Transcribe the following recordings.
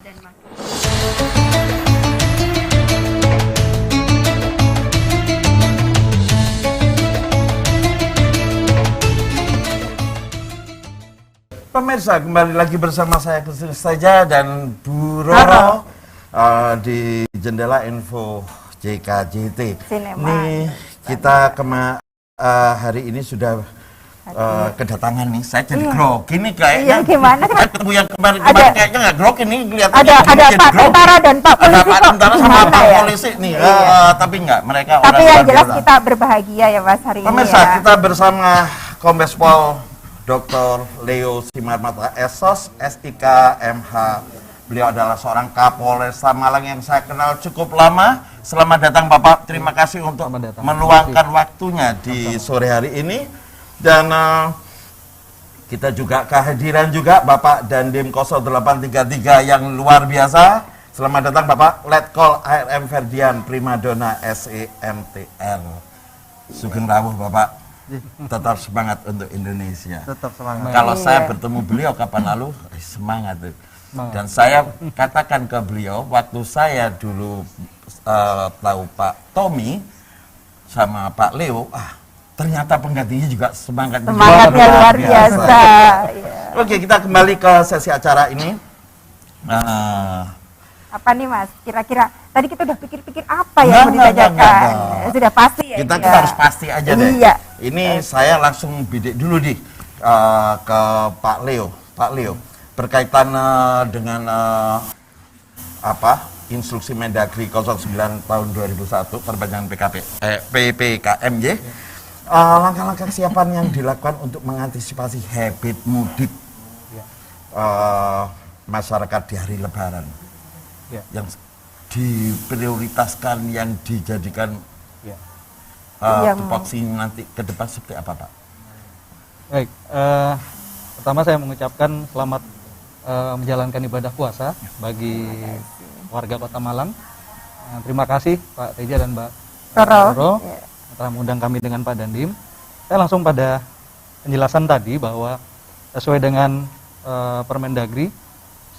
dan makin Pemirsa, kembali lagi bersama saya Kristus saja dan Bu Roro di Jendela Info JKJT. Nih kita hari ini sudah kedatangan nih. Saya jadi grogi nih kayaknya. Iya, gimana? Ketemu yang kemarin kayaknya nggak grogi nih kelihatan. Ada Pak Tentara dan Pak Polisi. Ada Pak Tentara sama Pak Polisi nih. Tapi enggak, mereka orang tapi yang luar jelas biasa. kita berbahagia ya Mas hari ini Pemirsa, ya. kita bersama Kombes Pol Dr. Leo Simarmata SOS SIK MH. Beliau adalah seorang Kapolresta Malang yang saya kenal cukup lama. Selamat datang Bapak, terima kasih untuk meluangkan waktunya di sore hari ini. Dan kita juga kehadiran juga Bapak Dandim 0833 yang luar biasa. Selamat datang Bapak Letkol ARM Ferdian Primadona SEMTR. Sugeng rawuh Bapak. Tetap semangat untuk Indonesia. Tetap semangat. Kalau saya bertemu beliau kapan lalu, semangat. Dan saya katakan ke beliau, waktu saya dulu tahu Pak Tommy sama Pak Leo, ternyata penggantinya juga semangatnya luar biasa. Ya. Oke, kita kembali ke sesi acara ini. Apa nih Mas? Kira-kira tadi kita udah pikir-pikir apa yang mau ditanyakan? Sudah pasti ya. Kita harus pasti aja deh. Iya. Ini saya langsung bidik dulu ke Pak Leo. Pak Leo, berkaitan dengan Instruksi Mendagri 09 tahun 2001 perpanjangan PPKMY. Langkah-langkah kesiapan yang dilakukan untuk mengantisipasi habit mudik masyarakat di hari Lebaran. Yang diprioritaskan, yang dijadikan tupoksi nanti ke depan seperti apa Pak? Baik, pertama saya mengucapkan selamat menjalankan ibadah puasa bagi warga Kota Malang. Terima kasih Pak Teja dan Mbak Roro telah mengundang kami dengan Pak Dandim. Saya langsung pada penjelasan tadi bahwa sesuai dengan Permendagri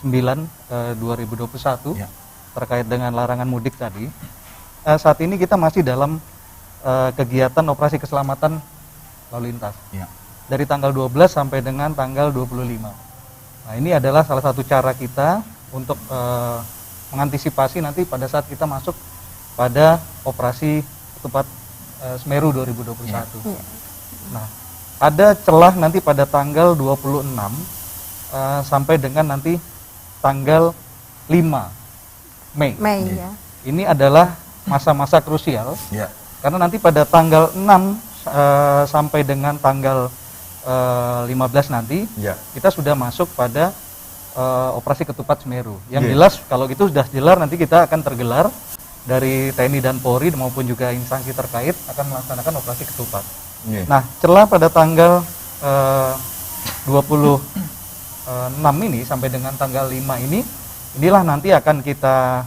9/2021 terkait dengan larangan mudik tadi. Saat ini kita masih dalam kegiatan operasi keselamatan lalu lintas. Dari tanggal 12 sampai dengan tanggal 25. Nah, ini adalah salah satu cara kita untuk mengantisipasi nanti pada saat kita masuk pada operasi ketupat Semeru 2021. Nah, ada celah nanti pada tanggal 26 sampai dengan nanti tanggal 5 Mei. Ya. Ini adalah masa-masa krusial. Karena nanti pada tanggal 6 sampai dengan tanggal 15 nanti kita sudah masuk pada operasi ketupat Semeru. Yang jelas kalau itu sudah jelas nanti kita akan tergelar dari TNI dan Polri maupun juga instansi terkait akan melaksanakan operasi ketupat. Nah, celah pada tanggal 26 ini sampai dengan tanggal 5 inilah nanti akan kita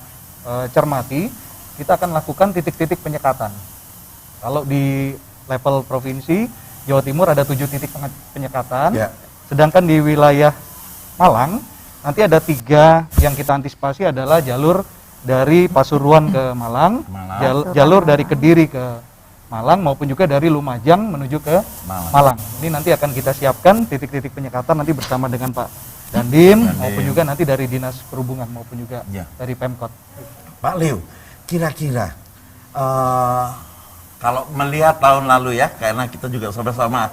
cermati. Kita akan lakukan titik-titik penyekatan. Kalau di level provinsi Jawa Timur ada 7 titik penyekatan. Sedangkan di wilayah Malang nanti ada 3 yang kita antisipasi adalah jalur dari Pasuruan ke Malang. Jalur dari Kediri ke Malang maupun juga dari Lumajang menuju ke Malang. Ini nanti akan kita siapkan titik-titik penyekatan nanti bersama dengan Pak Dandim maupun juga nanti dari Dinas Perhubungan maupun juga dari Pemkot. Pak Leo, kira-kira kalau melihat tahun lalu ya, karena kita juga sama-sama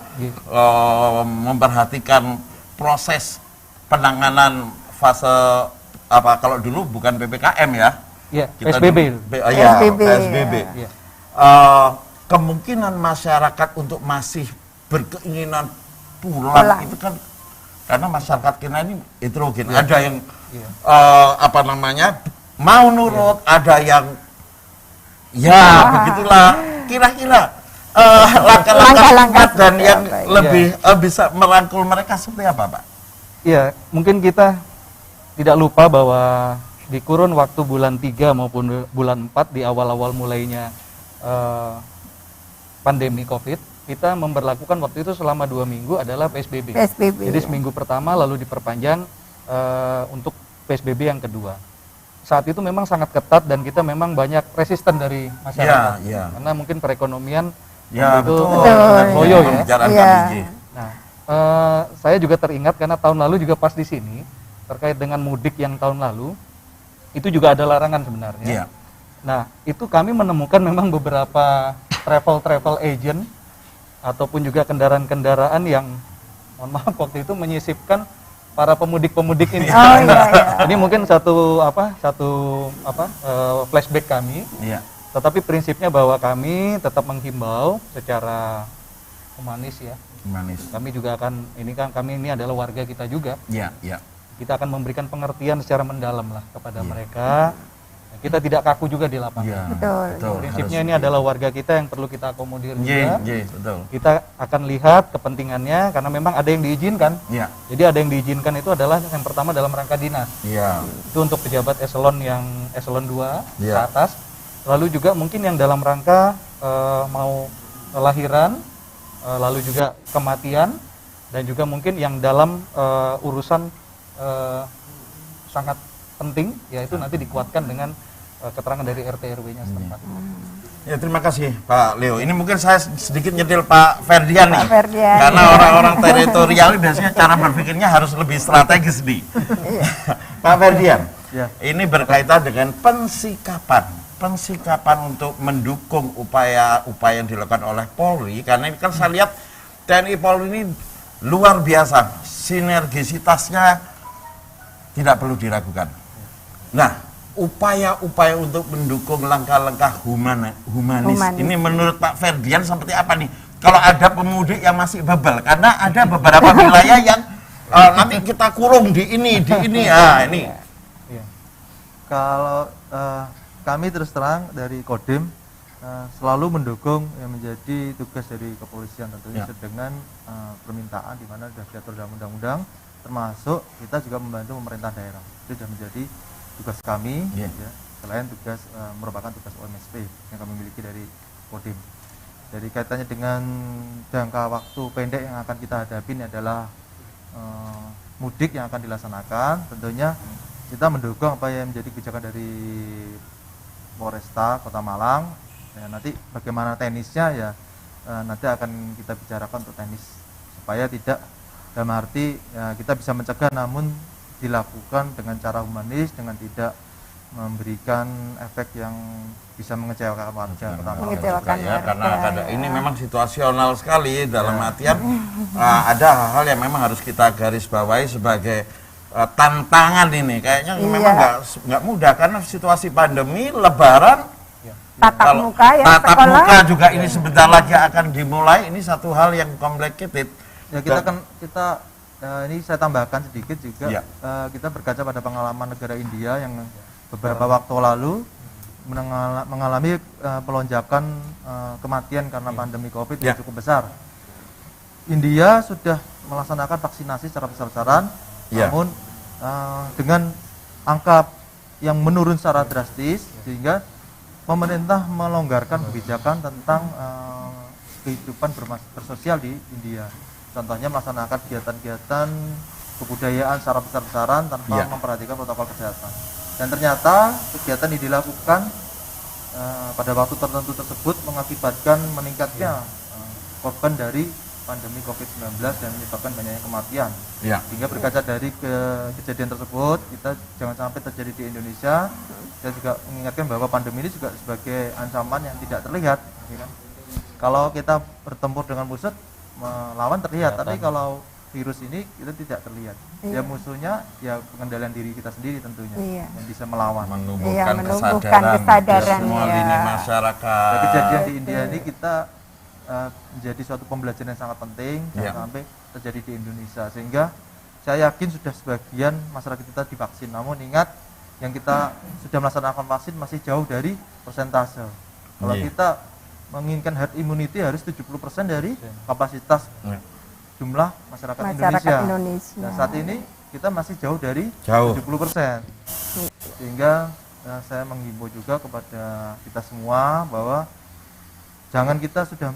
memperhatikan proses penanganan fase kalau dulu bukan PPKM ya. PSBB. PSBB. Kemungkinan masyarakat untuk masih berkeinginan pulang itu kan karena masyarakat kita ini heterogen. Ada yang mau nurut, ada yang begitulah. Kira-kira langkah-langkah dan yang lebih bisa merangkul mereka seperti apa Pak? Iya, mungkin kita tidak lupa bahwa di kurun waktu bulan 3 maupun bulan 4 di awal-awal mulainya pandemi COVID, kita memberlakukan waktu itu selama 2 minggu adalah PSBB. Jadi seminggu pertama lalu diperpanjang untuk PSBB yang kedua. Saat itu memang sangat ketat dan kita memang banyak resisten dari masyarakat. Iya. Karena mungkin perekonomian Ya, waktu itu Betul. loyo ya. Pembicaraan Iya. KBJ. Nah, saya juga teringat karena tahun lalu juga pas di sini terkait dengan mudik yang tahun lalu itu juga ada larangan sebenarnya. Iya. Nah, itu kami menemukan memang beberapa travel agent ataupun juga kendaraan-kendaraan yang mohon maaf waktu itu menyisipkan para pemudik-pemudik ini. Oh iya, iya. Ini mungkin satu flashback kami. Iya. Tetapi prinsipnya bahwa kami tetap menghimbau secara humanis ya. Manis. Kami juga akan kami ini adalah warga kita juga. Iya, iya. Kita akan memberikan pengertian secara mendalam lah kepada mereka. Kita tidak kaku juga di lapangan. Iya. Betul. Prinsipnya ini adalah warga kita yang perlu kita akomodir Iya, juga. iya, betul. Kita akan lihat kepentingannya karena memang ada yang diizinkan. Iya. Jadi ada yang diizinkan itu adalah yang pertama dalam rangka dinas. Iya. Itu untuk pejabat eselon 2 ke Iya. atas. Lalu juga mungkin yang dalam rangka mau lahiran, lalu juga kematian, dan juga mungkin yang dalam urusan sangat penting, yaitu nanti dikuatkan dengan keterangan dari RT RW-nya setempat. Ya, terima kasih Pak Leo. Ini mungkin saya sedikit nyetil Pak Ferdian nih. Pak Ferdian. Karena orang-orang teritorial ini biasanya cara berpikirnya harus lebih strategis nih. Pak Ferdian, Ya. ini berkaitan dengan pensikapan untuk mendukung upaya-upaya yang dilakukan oleh Polri, karena ini kan saya lihat TNI Polri ini luar biasa, sinergisitasnya tidak perlu diragukan. Nah, upaya-upaya untuk mendukung langkah-langkah humanis ini menurut Pak Ferdian seperti apa nih? Kalau ada pemudik yang masih bebel, karena ada beberapa wilayah yang nanti kita kurung di ini, ini. Iya. Kalau kami terus terang dari Kodim selalu mendukung yang menjadi tugas dari kepolisian tentunya dengan permintaan di mana sudah diatur dalam undang-undang, termasuk kita juga membantu pemerintah daerah. Itu sudah menjadi tugas kami, ya, selain tugas merupakan tugas OMSP yang kami miliki dari Kodim. Jadi kaitannya dengan jangka waktu pendek yang akan kita hadapi ini adalah mudik yang akan dilaksanakan. Tentunya kita mendukung apa yang menjadi kebijakan dari Polresta Kota Malang. Ya, nanti bagaimana teknisnya ya nanti akan kita bicarakan untuk teknis supaya tidak dalam arti ya, kita bisa mencegah namun dilakukan dengan cara humanis, dengan tidak memberikan efek yang bisa mengecewakan warga. Mengecewakan Ya, warga, karena ya. ini memang situasional sekali dalam artian ada hal-hal yang memang harus kita garis bawahi sebagai tantangan ini. Kayaknya memang nggak mudah karena situasi pandemi, Lebaran, Tatap muka ya tatap sekolah. muka juga ini sebentar lagi akan dimulai. Ini satu hal yang complicated. Ya ini saya tambahkan sedikit juga. Ya. Kita berkaca pada pengalaman negara India yang beberapa waktu lalu mengalami pelonjakan kematian karena pandemi COVID yang cukup besar. India sudah melaksanakan vaksinasi secara besar-besaran, namun dengan angka yang menurun secara drastis, sehingga pemerintah melonggarkan kebijakan tentang kehidupan bersosial di India. Contohnya melaksanakan kegiatan-kegiatan kebudayaan secara besar-besaran tanpa memperhatikan protokol kesehatan. Dan ternyata kegiatan yang dilakukan pada waktu tertentu tersebut mengakibatkan meningkatnya korban dari pandemi COVID-19 dan menyebabkan banyaknya kematian. Sehingga berkaca dari kejadian tersebut, kita jangan sampai terjadi di Indonesia. Saya juga mengingatkan bahwa pandemi ini juga sebagai ancaman yang tidak terlihat. Kalau kita bertempur dengan musuh, melawan terlihat, tapi kalau virus ini kita tidak terlihat. Ya musuhnya ya pengendalian diri kita sendiri tentunya yang bisa melawan. Menumbuhkan menumbuhkan kesadaran, semua ya. lini masyarakat. Dan kejadian di India ini kita menjadi suatu pembelajaran yang sangat penting jangan sampai terjadi di Indonesia, sehingga saya yakin sudah sebagian masyarakat kita divaksin. Namun ingat, yang kita sudah melaksanakan vaksin masih jauh dari persentase. Kalau kita menginginkan herd immunity harus 70% dari kapasitas jumlah masyarakat Indonesia. Nah, saat ini kita masih jauh dari 70%. Sehingga saya menghimbau juga kepada kita semua bahwa jangan kita sudah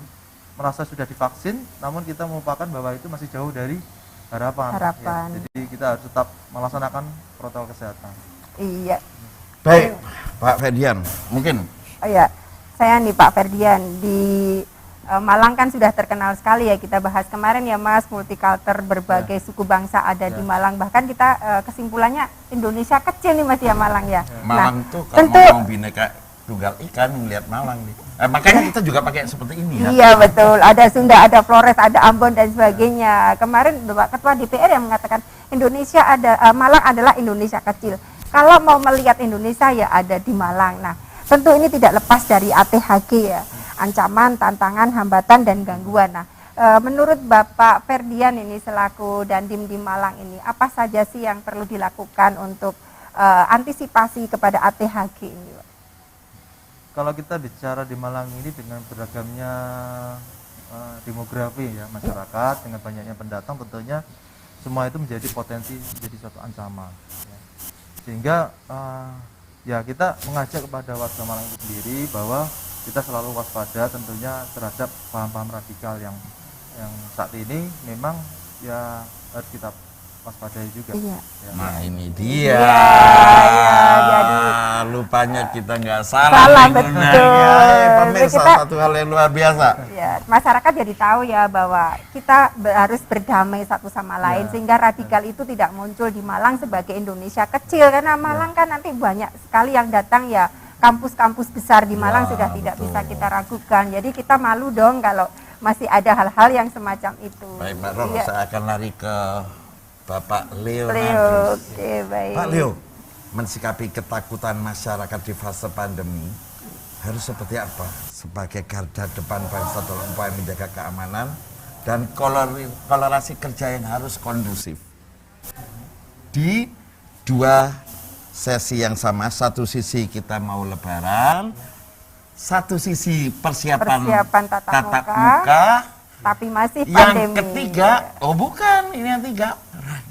merasa sudah divaksin, namun kita melupakan bahwa itu masih jauh dari Harapan. Ya, jadi kita harus tetap melaksanakan protokol kesehatan. Iya. Baik, Pak Ferdian, mungkin Oh ya, saya nih Pak Ferdian di Malang kan sudah terkenal sekali ya, kita bahas kemarin ya Mas, multikultur berbagai suku bangsa ada di Malang, bahkan kita kesimpulannya Indonesia kecil nih Mas ya Malang ya. Malang Nah, tuh kalau ngomong bineka tunggal ikan melihat Malang nih. Makanya kita juga pakai seperti ini ya. Iya betul, ada Sunda, ada Flores, ada Ambon dan sebagainya. Kemarin Bapak Ketua DPR yang mengatakan Indonesia Malang adalah Indonesia kecil. Kalau mau melihat Indonesia ya ada di Malang. Nah, tentu ini tidak lepas dari ATHG ya, ancaman, tantangan, hambatan dan gangguan. Nah, menurut Bapak Ferdian ini selaku Dandim di Malang ini, apa saja sih yang perlu dilakukan untuk antisipasi kepada ATHG ini, Pak? Kalau kita bicara di Malang ini dengan beragamnya demografi ya masyarakat, dengan banyaknya pendatang, tentunya semua itu menjadi potensi menjadi suatu ancaman. Ya. Sehingga ya kita mengajak kepada warga Malang itu sendiri bahwa kita selalu waspada tentunya terhadap paham-paham radikal yang saat ini memang ya harus kita waspadai juga. Iya. Ya. Nah ini dia. jadi Lupanya kita nggak salah menggunanya. betul. Pemirsa, Kita- satu hal yang luar biasa. Ya, masyarakat jadi tahu ya bahwa kita harus berdamai satu sama lain sehingga radikal itu tidak muncul di Malang sebagai Indonesia kecil, karena Malang kan nanti banyak sekali yang datang ya, kampus-kampus besar di Malang sudah tidak bisa kita ragukan. Jadi kita malu dong kalau masih ada hal-hal yang semacam itu. Baik Mbak Ron, Iya. saya akan lari ke Bapak Leo. Leo, oke baik. Pak Leo, mensikapi ketakutan masyarakat di fase pandemi harus seperti apa sebagai garda depan bangsa dalam upaya menjaga keamanan dan kolerasi kerja yang harus kondusif di dua sesi yang sama. Satu sisi kita mau lebaran, satu sisi persiapan tatap muka, tapi masih yang pandemi. ketiga, oh bukan, ini yang tiga,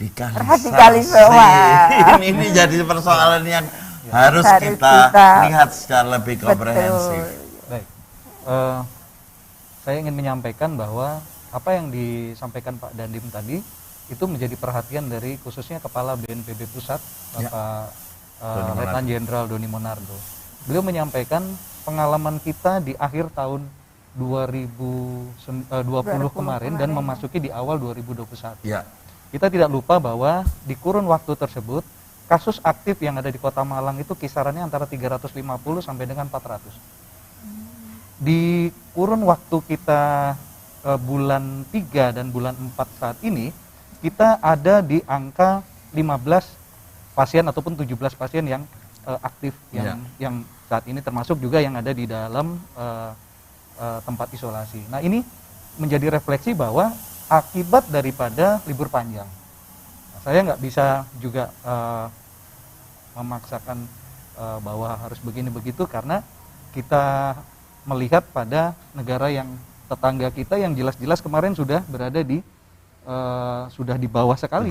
Radikalisasi. Wah. ini jadi persoalan yang harus Harus kita kita lihat secara lebih komprehensif. Baik, saya ingin menyampaikan bahwa apa yang disampaikan Pak Dandim tadi itu menjadi perhatian dari khususnya Kepala BNPB Pusat, Bapak Letnan Jenderal Doni Monardo. Beliau menyampaikan pengalaman kita di akhir tahun 2020 kemarin dan memasuki di awal 2021. Ya, Kita tidak lupa bahwa di kurun waktu tersebut kasus aktif yang ada di Kota Malang itu kisarannya antara 350 sampai dengan 400. Di kurun waktu kita bulan 3 dan bulan 4 saat ini, kita ada di angka 15 pasien ataupun 17 pasien yang aktif yang saat ini, termasuk juga yang ada di dalam tempat isolasi. Nah, ini menjadi refleksi bahwa akibat daripada libur panjang. Nah, saya nggak bisa juga memaksakan bahwa harus begini begitu, karena kita melihat pada negara yang tetangga kita yang jelas-jelas kemarin sudah berada di sudah di bawah sekali.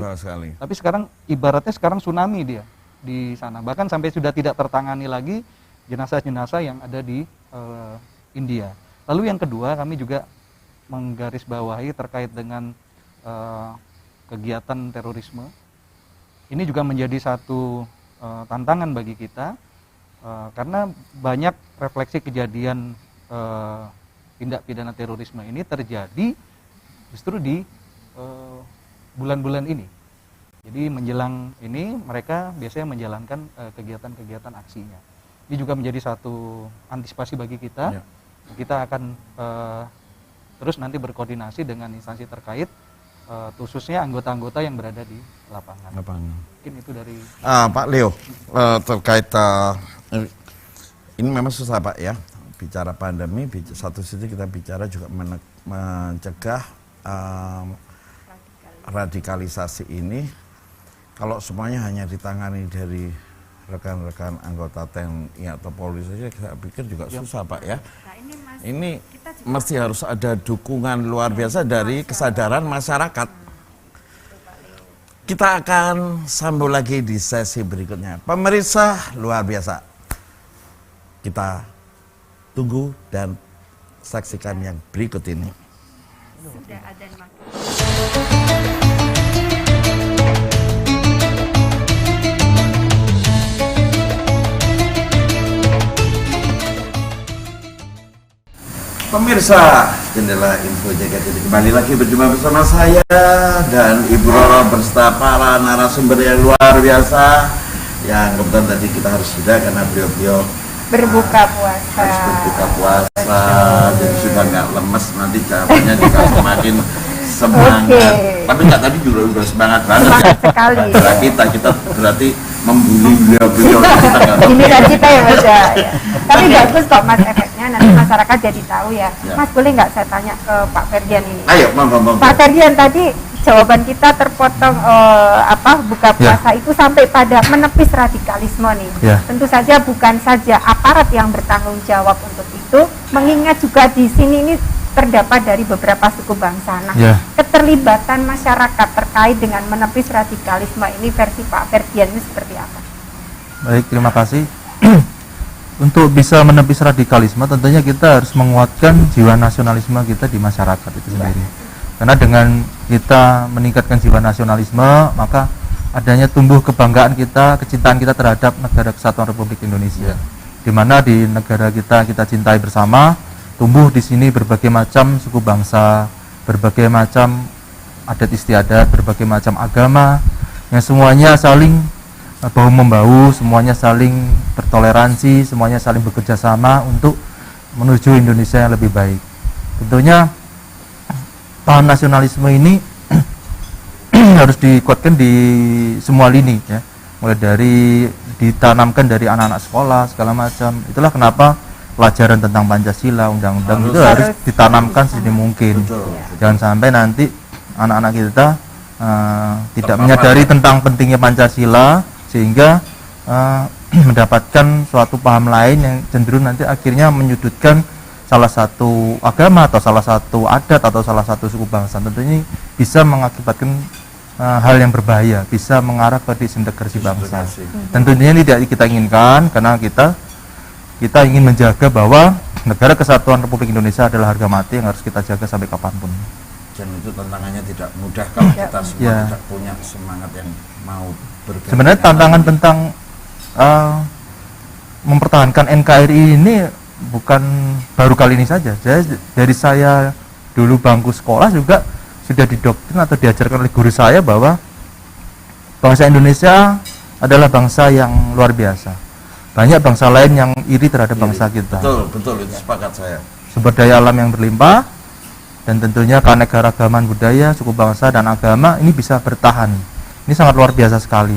Tapi sekarang ibaratnya sekarang tsunami dia di sana. Bahkan sampai sudah tidak tertangani lagi jenazah-jenazah yang ada di India. Lalu yang kedua, kami juga menggarisbawahi terkait dengan kegiatan terorisme. Ini juga menjadi satu tantangan bagi kita karena banyak refleksi kejadian tindak pidana terorisme ini terjadi justru di bulan-bulan ini. Jadi menjelang ini mereka biasanya menjalankan kegiatan-kegiatan aksinya. Ini juga menjadi satu antisipasi bagi kita. Ya. Kita akan terus nanti berkoordinasi dengan instansi terkait, khususnya anggota-anggota yang berada di lapangan. Mungkin itu dari Pak Leo, terkait ini memang susah Pak ya, bicara pandemi. Satu sisi kita bicara juga mencegah radikalisasi ini. Kalau semuanya hanya ditangani dari rekan-rekan anggota TNI atau polisi saja, saya pikir juga susah Pak ya. Ini mesti harus ada dukungan luar biasa dari kesadaran masyarakat. Kita akan sambung lagi di sesi berikutnya. Pemirsa luar biasa, kita tunggu dan saksikan yang berikut ini. Sudah ada Pemirsa Jendela Info Jaga Jadi kembali lagi berjumpa bersama saya dan Ibu Roro beserta para narasumber yang luar biasa yang kebetulan tadi kita harus sudah karena beliau-beliau Berbuka puasa. harus berbuka puasa jadi sudah nggak lemes, nanti jawabannya juga semakin semangat. Oke. Tapi nggak, tadi juga udah semangat banget Semangat ya. sekali. Gara kita berarti membuli beliau-beliau, kita nggak tahu. Ini kan kita ya Mas ya. Tapi bagus kok Mas efeknya, nanti masyarakat jadi tahu ya. Ya. Mas boleh nggak saya tanya ke Pak Ferdian ini? Ayo, monggo. Pak Ferdian, tadi jawaban kita terpotong buka puasa itu sampai pada menepis radikalisme nih. Ya. Tentu saja bukan saja aparat yang bertanggung jawab untuk itu, mengingat juga di sini ini terdapat dari beberapa suku bangsa. Nah, Ya. keterlibatan masyarakat terkait dengan menepis radikalisme ini versi Pak Ferdian ini seperti apa? Baik, terima kasih. Untuk bisa menepis radikalisme tentunya kita harus menguatkan jiwa nasionalisme kita di masyarakat itu sendiri. Karena dengan kita meningkatkan jiwa nasionalisme, maka adanya tumbuh kebanggaan kita, kecintaan kita terhadap negara kesatuan Republik Indonesia. Di mana di negara kita cintai bersama, tumbuh di sini berbagai macam suku bangsa, berbagai macam adat istiadat, berbagai macam agama, yang semuanya saling bahu membahu, semuanya saling bertoleransi, semuanya saling bekerja sama untuk menuju Indonesia yang lebih baik. Tentunya paham nasionalisme ini harus dikuatkan di semua lini ya, mulai dari ditanamkan dari anak-anak sekolah segala macam. Itulah kenapa pelajaran tentang Pancasila, undang-undang itu harus ditanamkan sedini mungkin. Betul. Jangan sampai nanti anak-anak kita tidak menyadari tentang pentingnya Pancasila sehingga mendapatkan suatu paham lain yang cenderung nanti akhirnya menyudutkan salah satu agama atau salah satu adat atau salah satu suku bangsa. Tentunya ini bisa mengakibatkan hal yang berbahaya, bisa mengarah ke disintegrasi bangsa. Tentunya ini tidak kita inginkan, karena kita ingin menjaga bahwa negara kesatuan Republik Indonesia adalah harga mati yang harus kita jaga sampai kapanpun. Dan itu tantangannya tidak mudah kalau kita semua Ya. tidak punya semangat yang mau bergerak. Sebenarnya tantangan tentang mempertahankan NKRI ini bukan baru kali ini saja. Dari saya dulu bangku sekolah juga sudah didoktrin atau diajarkan oleh guru saya bahwa bangsa Indonesia adalah bangsa yang luar biasa. Banyak bangsa lain yang iri terhadap bangsa kita. Betul, itu sepakat saya. Sumber daya alam yang berlimpah dan tentunya keanekaragaman budaya, suku bangsa dan agama ini bisa bertahan. Ini sangat luar biasa sekali.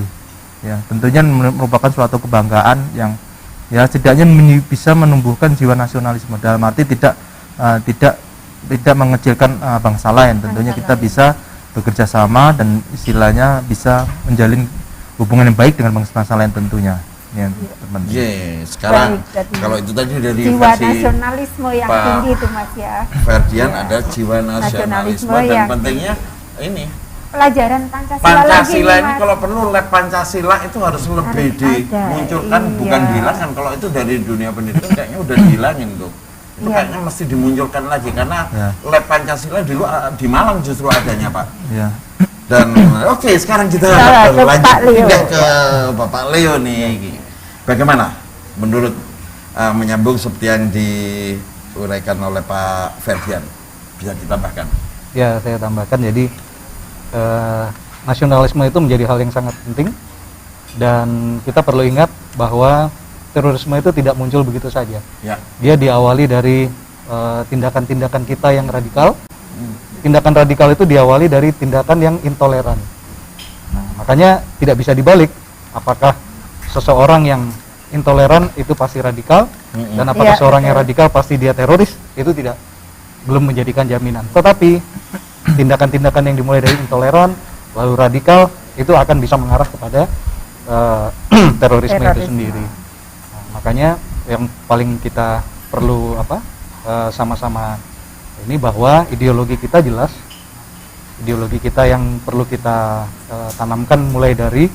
Ya, tentunya merupakan suatu kebanggaan yang ya setidaknya bisa menumbuhkan jiwa nasionalisme, dalam arti tidak mengecilkan bangsa lain. Tentunya kita bisa bekerja sama dan istilahnya bisa menjalin hubungan yang baik dengan bangsa lain tentunya. Ya, teman-teman. Sekarang Baik, jadi kalau itu tadi dari Jiwa versi nasionalisme yang Pak tinggi itu Mas ya. Ferdian Ya. ada jiwa nasionalisme Nasionalisme dan yang pentingnya ini Pelajaran Pancasila, Pancasila lagi ini Mas. kalau perlu lab Pancasila itu harus lebih Harus ada, dimunculkan, iya. bukan dihilangkan. Kalau itu dari dunia pendidikan kayaknya udah dihilangin tuh. Itu Iya. kayaknya mesti dimunculkan lagi karena Ya. lab Pancasila dulu di Malang justru adanya, Pak. Ya. Dan oke, sekarang kita Ke lanjut Pak Leo. pindah ke Bapak Leo nih. Bagaimana menurut menyambung seperti yang diuraikan oleh Pak Ferdian? Bisa ditambahkan? Ya, saya tambahkan, jadi nasionalisme itu menjadi hal yang sangat penting, dan kita perlu ingat bahwa terorisme itu tidak muncul begitu saja. Ya. Dia diawali dari tindakan-tindakan kita yang radikal. Tindakan radikal itu diawali dari tindakan yang intoleran. Nah, makanya tidak bisa dibalik. Apakah seseorang yang intoleran itu pasti radikal, dan apakah Iya, seorang yang betul. radikal pasti dia teroris? Itu belum menjadikan jaminan. Tetapi tindakan-tindakan yang dimulai dari intoleran lalu radikal itu akan bisa mengarah kepada terorisme itu sendiri. Nah, makanya yang paling kita perlu sama-sama ini bahwa ideologi kita jelas, ideologi kita yang perlu kita tanamkan mulai dari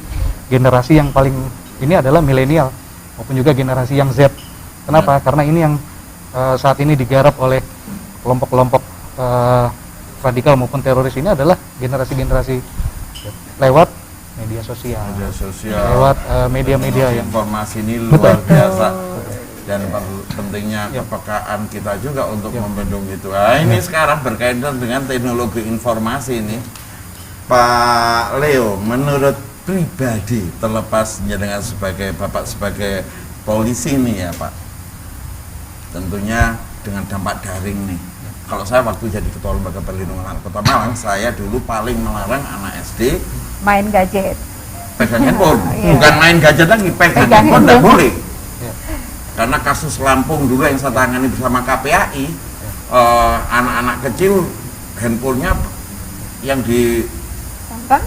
generasi yang paling ini adalah milenial maupun juga generasi yang Z. Kenapa? Karena ini yang saat ini digarap oleh kelompok-kelompok radikal maupun teroris ini adalah generasi-generasi lewat media sosial, Media sosial, lewat media-media yang informasi ini luar biasa. dan pentingnya kepekaan kita juga untuk membendung itu. Nah, ini sekarang berkaitan dengan teknologi informasi ini, Pak Leo, menurut pribadi, terlepasnya dengan sebagai Bapak sebagai polisi nih ya Pak, tentunya dengan dampak daring nih. Kalau saya waktu jadi ketua lembaga perlindungan anak Kota Malang, saya dulu paling melarang anak SD main gadget. pegang handphone, Iya. bukan main gadget lagi, pegang Pegang handphone nggak handphone. boleh. Karena kasus Lampung dulu yang saya tangani bersama KPAI, anak-anak kecil handphonenya yang ditonton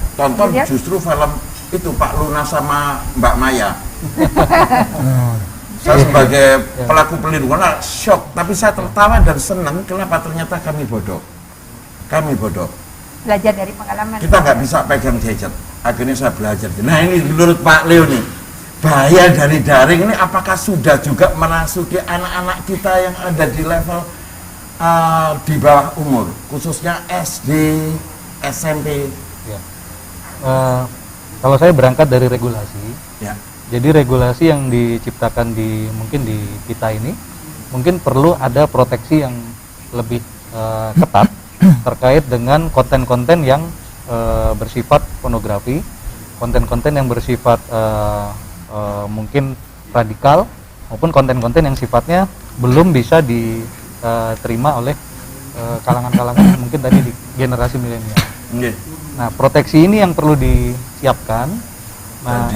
Lihat. justru film itu Pak Luna sama Mbak Maya. Saya sebagai pelaku perlindungan shock, tapi saya tertawa dan senang. Kenapa? Ternyata kami bodoh. Belajar dari pengalaman. Kita nggak bisa pegang gadget. Akhirnya saya belajar. Nah ini menurut Pak Leo nih, bahaya dari daring ini apakah sudah juga merasuki anak-anak kita yang ada di level di bawah umur, khususnya SD, SMP? Ya. Kalau saya berangkat dari regulasi, Ya. jadi regulasi yang diciptakan mungkin di kita ini, mungkin perlu ada proteksi yang lebih ketat terkait dengan konten-konten yang bersifat pornografi, konten-konten yang bersifat mungkin radikal, maupun konten-konten yang sifatnya belum bisa diterima oleh kalangan-kalangan mungkin tadi di generasi milenial. Nggih. Nah, proteksi ini yang perlu disiapkan. Nah,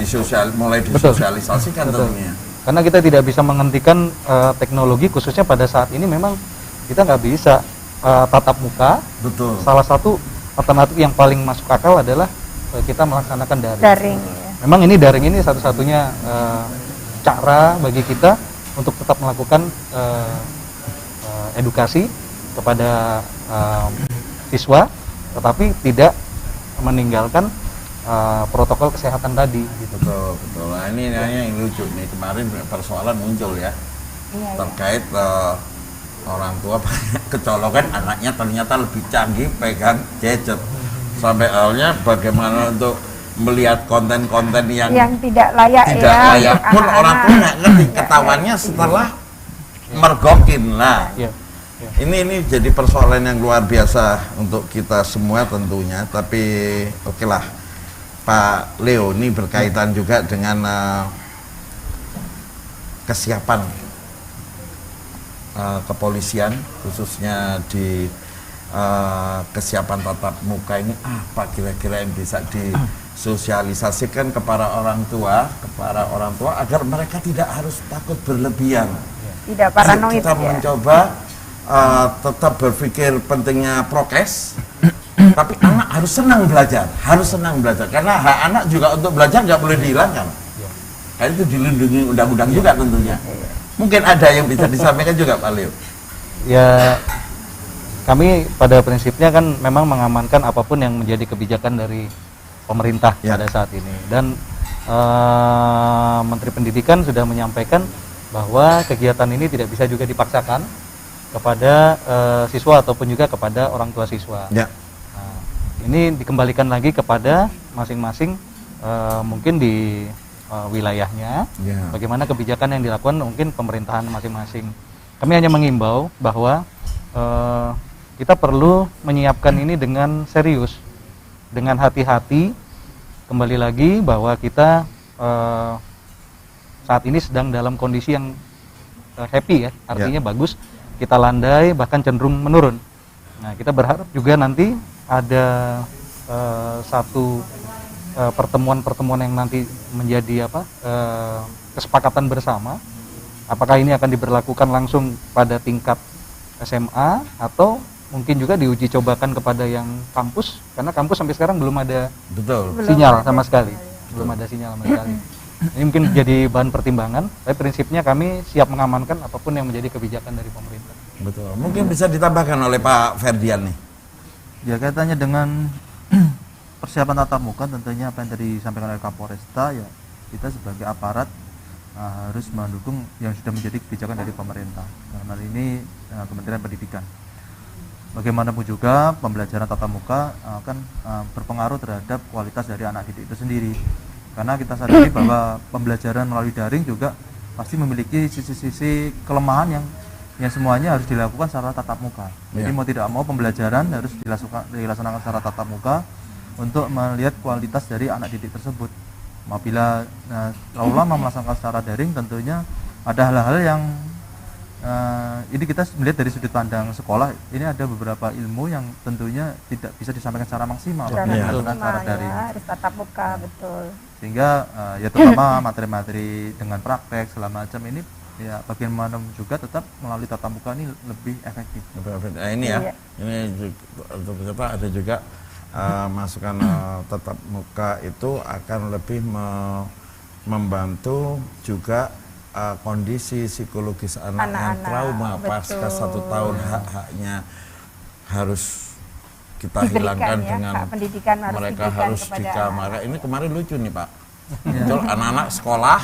Mulai betul. disosialisasikan Betul. tentunya. Karena kita tidak bisa menghentikan teknologi, khususnya pada saat ini memang kita nggak bisa tatap muka. Betul. Salah satu alternatif yang paling masuk akal adalah kita melaksanakan daring. Daring. Ya. Memang ini daring ini satu-satunya cara bagi kita untuk tetap melakukan edukasi kepada siswa, tetapi tidak meninggalkan protokol kesehatan tadi. Gitu. Betul. Nah, ini yang lucu nih, kemarin persoalan muncul ya, Iya, iya. terkait orang tua kecolongan anaknya ternyata lebih canggih pegang gadget. Sampai akhirnya bagaimana untuk melihat konten-konten yang tidak layak tidak ya layak untuk pun anak-anak. orang tua nggak ngerti, Iya, ketahuannya iya. setelah mergokin lah. Ya. Ini jadi persoalan yang luar biasa untuk kita semua tentunya, tapi oke lah Pak Leo, ini berkaitan juga dengan kesiapan kepolisian, khususnya di kesiapan tatap muka ini, apa kira-kira yang bisa disosialisasikan kepada orang tua agar mereka tidak harus takut berlebihan. Tidak paranoid Kita ya. mencoba tetap berpikir pentingnya prokes, tapi anak harus senang belajar, karena hak anak juga untuk belajar nggak boleh dihilangkan. Karena itu dilindungi undang-undang juga tentunya. Mungkin ada yang bisa disampaikan juga Pak Leo. Ya, kami pada prinsipnya kan memang mengamankan apapun yang menjadi kebijakan dari pemerintah Ya. pada saat ini. Dan Menteri Pendidikan sudah menyampaikan bahwa kegiatan ini tidak bisa juga dipaksakan kepada siswa ataupun juga kepada orang tua siswa. Ya. Nah, ini dikembalikan lagi kepada masing-masing mungkin di wilayahnya, Ya. bagaimana kebijakan yang dilakukan mungkin pemerintahan masing-masing. Kami hanya mengimbau bahwa kita perlu menyiapkan ini dengan serius, dengan hati-hati. Kembali lagi bahwa kita saat ini sedang dalam kondisi yang happy ya, artinya bagus, kita landai bahkan cenderung menurun. Nah, kita berharap juga nanti ada satu pertemuan-pertemuan yang nanti menjadi kesepakatan bersama. Apakah ini akan diberlakukan langsung pada tingkat SMA atau mungkin juga diuji cobakan kepada yang kampus, karena kampus sampai sekarang belum ada Betul. sinyal sama sekali. Belum ada sinyal sama sekali. Ini mungkin jadi bahan pertimbangan, tapi prinsipnya kami siap mengamankan apapun yang menjadi kebijakan dari pemerintah. Betul. Mungkin bisa ditambahkan oleh Pak Ferdian nih. Ya, kaitannya dengan persiapan tatap muka, tentunya apa yang tadi disampaikan oleh Kapolresta, ya kita sebagai aparat harus mendukung yang sudah menjadi kebijakan dari pemerintah. Dalam hal ini Kementerian Pendidikan. Bagaimanapun juga pembelajaran tatap muka akan berpengaruh terhadap kualitas dari anak didik itu sendiri. Karena kita sadari bahwa pembelajaran melalui daring juga pasti memiliki sisi-sisi kelemahan yang semuanya harus dilakukan secara tatap muka. Jadi mau tidak mau pembelajaran harus dilaksanakan secara tatap muka untuk melihat kualitas dari anak didik tersebut. Apabila terlalu lama melaksanakan secara daring, tentunya ada hal-hal yang ini kita melihat dari sudut pandang sekolah, ini ada beberapa ilmu yang tentunya tidak bisa disampaikan secara maksimal secara daring. Harus tatap muka, betul. Sehingga ya terutama materi-materi dengan praktek segala macam ini ya bagaimana juga tetap melalui tatap muka ini lebih efektif. Nah, ini ya, ini ada juga masukan tatap muka itu akan lebih membantu juga kondisi psikologis anak yang trauma pasca 1 tahun, hak-haknya harus kita hilangkan ya, dengan pendidikan mereka harus di kamar. Ini kemarin lucu nih Pak, muncul anak-anak sekolah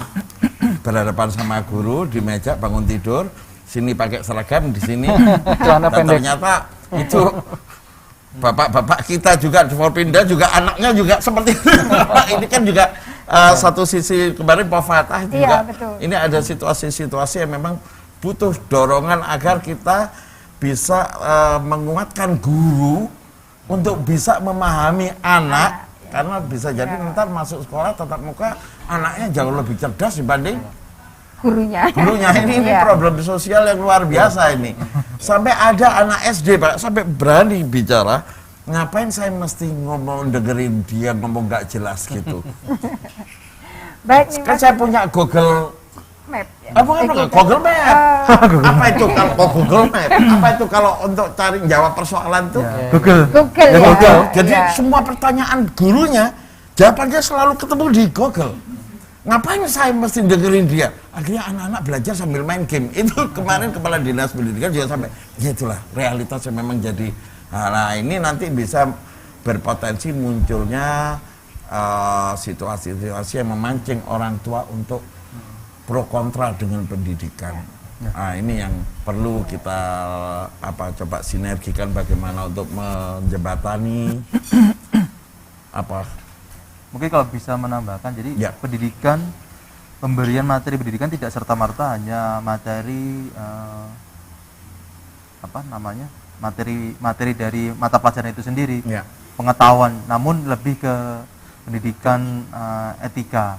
berhadapan sama guru di meja bangun tidur, sini pakai seragam, di sini dan ternyata itu bapak-bapak kita juga di Forpinda juga anaknya juga seperti itu. Ini kan juga satu sisi kemarin Pak Fatah juga ini ada situasi-situasi yang memang butuh dorongan agar kita bisa menguatkan guru untuk bisa memahami anak, karena bisa jadi ntar masuk sekolah tatap muka anaknya jauh lebih cerdas dibanding gurunya. Ini problem sosial yang luar biasa ini. Sampai ada anak SD Pak sampai berani bicara, ngapain saya mesti dengerin dia ngomong gak jelas gitu. Baik nih, kan saya punya Google Map. Google Map. Apa itu kalau Google Map? Apa itu kalau untuk cari jawab persoalan tuh? Google. Jadi semua pertanyaan gurunya jawabannya selalu ketemu di Google. Ngapain saya mesti dengerin dia? Akhirnya anak-anak belajar sambil main game. Itu kemarin Kepala Dinas Pendidikan juga sampai, ya itulah realitas yang memang jadi. Nah ini nanti bisa berpotensi munculnya situasi-situasi yang memancing orang tua untuk pro kontra dengan pendidikan. Nah ini yang perlu kita coba sinergikan bagaimana untuk menjembatani Mungkin kalau bisa menambahkan, jadi pendidikan, pemberian materi pendidikan tidak serta-merta hanya materi materi dari mata pelajaran itu sendiri, pengetahuan, namun lebih ke pendidikan etika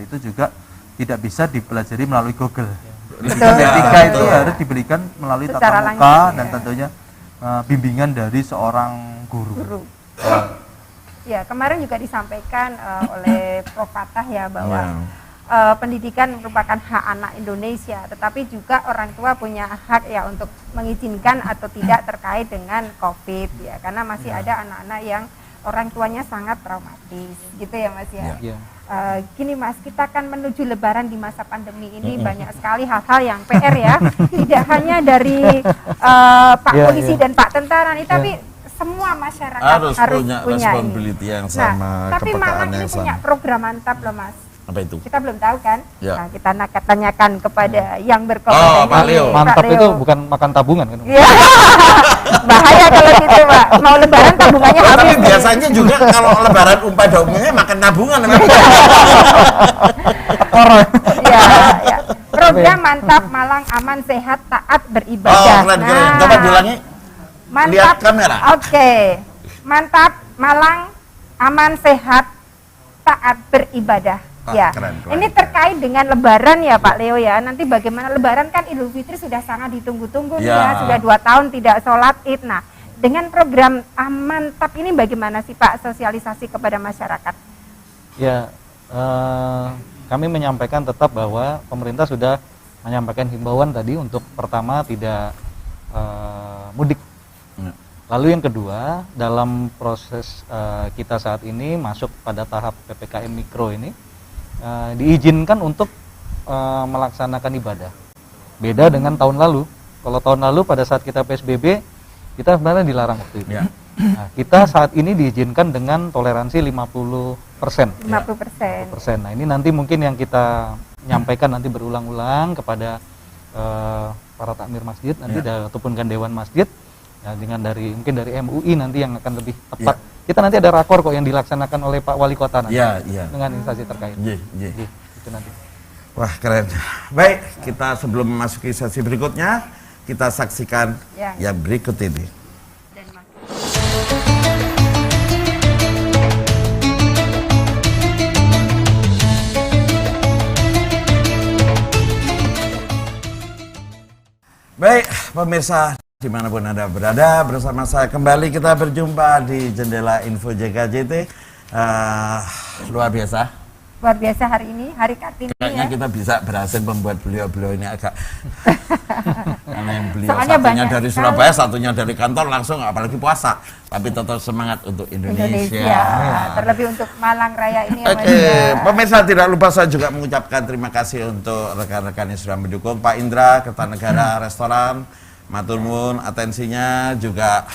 itu juga tidak bisa dipelajari melalui Google. Pendidikan etika itu harus diberikan melalui tatap muka dan tentunya bimbingan dari seorang guru. Ya, kemarin juga disampaikan oleh Prof. Fatah ya bahwa pendidikan merupakan hak anak Indonesia, tetapi juga orang tua punya hak ya untuk mengizinkan atau tidak terkait dengan COVID ya, karena masih ada anak-anak yang orang tuanya sangat traumatis, gitu ya Mas ya. Gini Mas, kita akan menuju Lebaran di masa pandemi ini banyak sekali hal-hal yang PR ya, tidak hanya dari Pak Polisi dan Pak Tentara nih, tapi semua masyarakat harus punya responsibility yang sama, tapi Malang ini punya program mantap loh Mas. Apa itu? Kita belum tahu kan? Nah, kita tanyakan kepada yang berkompetensi. Pak Leo. Mantap itu bukan makan tabungan kan? Iya. Bahaya kalau gitu Pak. Mau Lebaran tabungannya habis. Tapi biasanya juga kalau Lebaran pada umumnya makan tabungan. Iya. Program mantap Malang aman sehat taat beribadah. Keren. Coba diulangi. Mantap. Lihat kamera. Oke. Mantap Malang aman sehat taat beribadah. Keren. Ini terkait dengan Lebaran ya Pak Leo ya. Nanti bagaimana Lebaran kan Idul Fitri sudah sangat ditunggu-tunggu ya. Sudah 2 tahun tidak sholat Id. Nah, dengan program Mantap ini bagaimana sih Pak sosialisasi kepada masyarakat? Ya, kami menyampaikan tetap bahwa pemerintah sudah menyampaikan himbauan tadi untuk pertama tidak mudik. Lalu yang kedua, dalam proses kita saat ini masuk pada tahap PPKM Mikro ini diizinkan untuk melaksanakan ibadah. Beda dengan tahun lalu. Kalau tahun lalu pada saat kita PSBB, kita sebenarnya dilarang waktu itu. Nah, kita saat ini diizinkan dengan toleransi 50%. 50%. Nah, ini nanti mungkin yang kita nyampaikan nanti berulang-ulang kepada para takmir masjid nanti ataupun kan dewan masjid. Ya, dengan mungkin dari MUI nanti yang akan lebih tepat. Kita nanti ada rakor kok yang dilaksanakan oleh Pak Wali Kota nanti dengan instansi terkait. Itu nanti. Wah, keren. Baik, kita sebelum memasuki sesi berikutnya, kita saksikan yang berikut ini. Baik, pemirsa dimanapun Anda berada, bersama saya kembali kita berjumpa di Jendela Info JKJT. Luar biasa. Luar biasa hari ini, hari Kartini Kayaknya ya. kita bisa berhasil membuat beliau-beliau ini agak karena yang beliau Soalnya satunya banyak dari sekali. Surabaya, satunya dari kantor langsung, apalagi puasa, tapi tetap semangat untuk Indonesia. Terlebih untuk Malang Raya ini ya, Mas, Oke, ya. pemirsa tidak lupa saya juga mengucapkan terima kasih untuk rekan-rekan yang sudah mendukung. Pak Indra, Kertanegara Restoran, matur nuwun atensinya, juga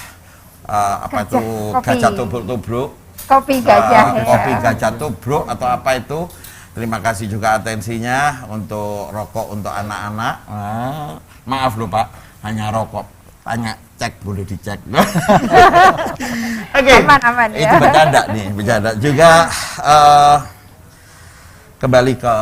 apa itu Kopi. Gajah Tubruk. Kopi gajah ya. Kopi Gajah Tubruk atau apa itu. Terima kasih juga atensinya untuk rokok untuk anak-anak. Maaf loh Pak, hanya rokok. Tanya, cek boleh dicek. Oke. Aman ya. Itu bercanda nih, bercanda. Juga kembali ke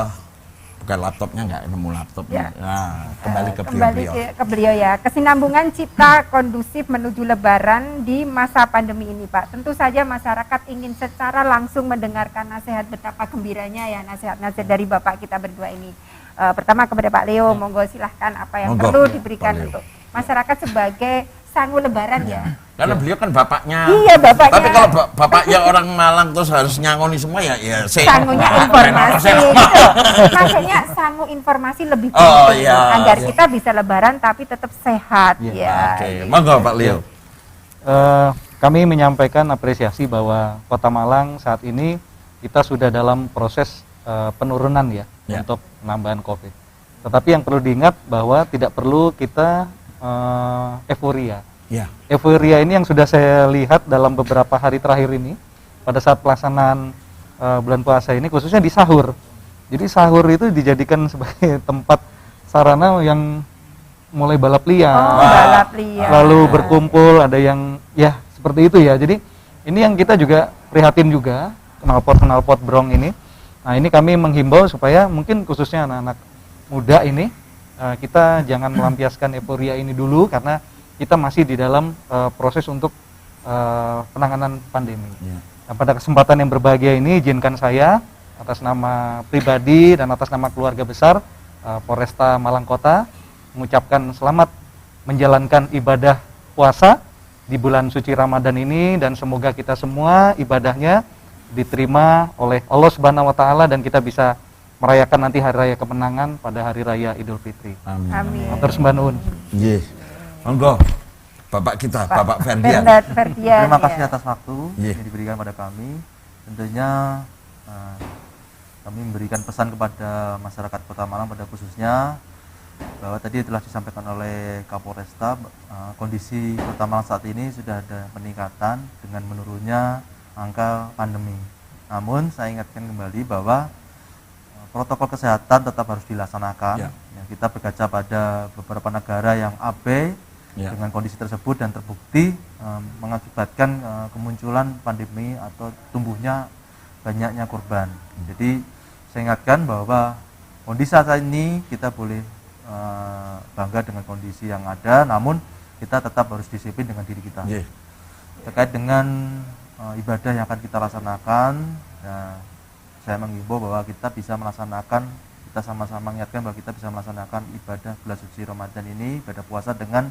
bukan laptopnya, nggak nemu laptopnya. Ya. Nah, kembali ke Kembali beliau. ke beliau ya. Kesinambungan cipta kondusif menuju Lebaran di masa pandemi ini, Pak. Tentu saja masyarakat ingin secara langsung mendengarkan nasihat betapa gembiranya ya nasihat-nasihat dari Bapak kita berdua ini. Pertama kepada Pak Leo, monggo silahkan apa yang Monggo, perlu diberikan Pak Leo. untuk masyarakat sebagai sangu Lebaran ya. Karena beliau kan bapaknya. Iya, bapaknya. Tapi kalau bapaknya orang Malang terus harus nyangoni semua ya Sangunya informasi. Maksudnya sangu informasi lebih penting Oh, iya. agar kita bisa Lebaran tapi tetap sehat ya. Oke, monggo Pak Leo. Kami menyampaikan apresiasi bahwa Kota Malang saat ini kita sudah dalam proses penurunan ya untuk penambahan COVID. Tetapi yang perlu diingat bahwa tidak perlu kita euforia. Ya. Euforia ini yang sudah saya lihat dalam beberapa hari terakhir ini pada saat pelaksanaan bulan puasa ini, khususnya di sahur. Jadi sahur itu dijadikan sebagai tempat sarana yang mulai balap liar, Balap liar. lalu berkumpul, ada yang ya seperti itu ya. Jadi ini yang kita juga prihatin juga, knalpot brong ini. Nah ini kami menghimbau supaya mungkin khususnya anak-anak muda ini kita jangan melampiaskan euforia ini dulu, karena kita masih di dalam proses untuk penanganan pandemi. Nah, pada kesempatan yang berbahagia ini izinkan saya atas nama pribadi dan atas nama keluarga besar Polresta Malang Kota mengucapkan selamat menjalankan ibadah puasa di bulan suci Ramadan ini, dan semoga kita semua ibadahnya diterima oleh Allah Subhanahu wa taala dan kita bisa merayakan nanti hari raya kemenangan pada hari raya Idul Fitri. Amin. Matur sembah nuwun. Nggih. Monggo. Bapak kita, Bapak Ferdian. Ferdian. Terima kasih ya. atas waktu yang diberikan pada kami. Tentunya kami memberikan pesan kepada masyarakat Kota Malang pada khususnya bahwa tadi telah disampaikan oleh Kapolresta, kondisi Kota Malang saat ini sudah ada peningkatan dengan menurunnya angka pandemi. Namun saya ingatkan kembali bahwa protokol kesehatan tetap harus dilaksanakan. Ya, kita berkaca pada beberapa negara yang abai dengan kondisi tersebut dan terbukti mengakibatkan kemunculan pandemi atau tumbuhnya banyaknya korban. Jadi saya ingatkan bahwa kondisi saat ini kita boleh bangga dengan kondisi yang ada, namun kita tetap harus disiplin dengan diri kita. Terkait dengan ibadah yang akan kita laksanakan, saya mengimbau bahwa kita bisa melaksanakan, kita sama-sama mengingatkan bahwa kita bisa melaksanakan ibadah bulan suci Ramadan ini, ibadah puasa dengan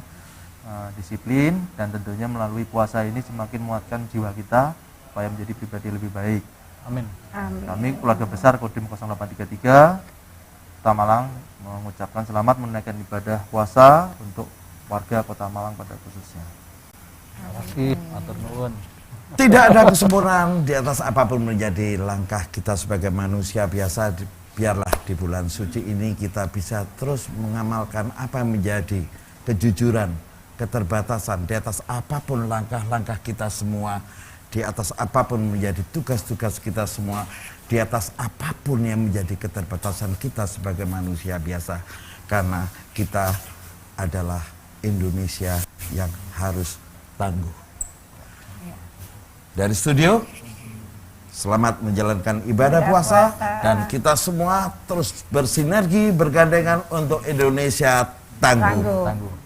disiplin, dan tentunya melalui puasa ini semakin menguatkan jiwa kita supaya menjadi pribadi lebih baik. Amin. Kami keluarga besar Kodim 0833 Kota Malang mengucapkan selamat menunaikan ibadah puasa untuk warga Kota Malang pada khususnya. Terima kasih, matur nuwun. Tidak ada kesempurnaan di atas apapun menjadi langkah kita sebagai manusia biasa. Biarlah di bulan suci ini kita bisa terus mengamalkan apa yang menjadi kejujuran, keterbatasan di atas apapun langkah-langkah kita semua, di atas apapun menjadi tugas-tugas kita semua, di atas apapun yang menjadi keterbatasan kita sebagai manusia biasa, karena kita adalah Indonesia yang harus tangguh. Dari studio, Selamat menjalankan ibadah puasa dan kita semua terus bersinergi bergandengan untuk Indonesia tangguh. Tangguh. Tangguh.